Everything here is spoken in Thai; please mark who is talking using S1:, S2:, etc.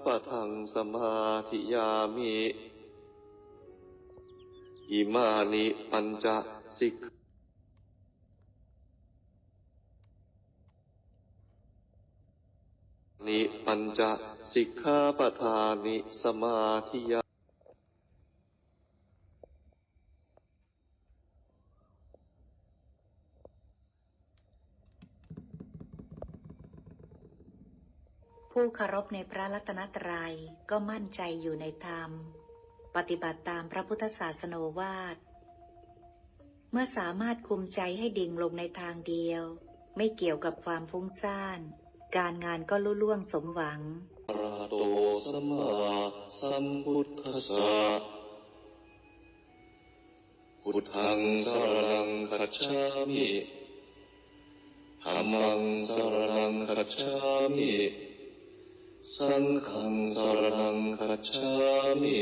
S1: ปะทังสมาธิยามิอิมานิปัญจสิกขานิปัญจสิกขาปทานิสมาธิยา
S2: ผู้เคารพในพระรัตนตรัยก็มั่นใจอยู่ในธรรมปฏิบัติตามพระพุทธศาสนโอวาทเมื่อสามารถคุมใจให้ดิ่งลงในทางเดียวไม่เกี่ยวกับความฟุ้งซ่านการงานก็ลุล่วงสมหวัง
S1: อะระหะโตสัมมาสัมพุทธัสสะพุทธังสรณังคัจฉามิธัมมังสรณังคัจฉามิสังฆังสรณังคัจฉามิ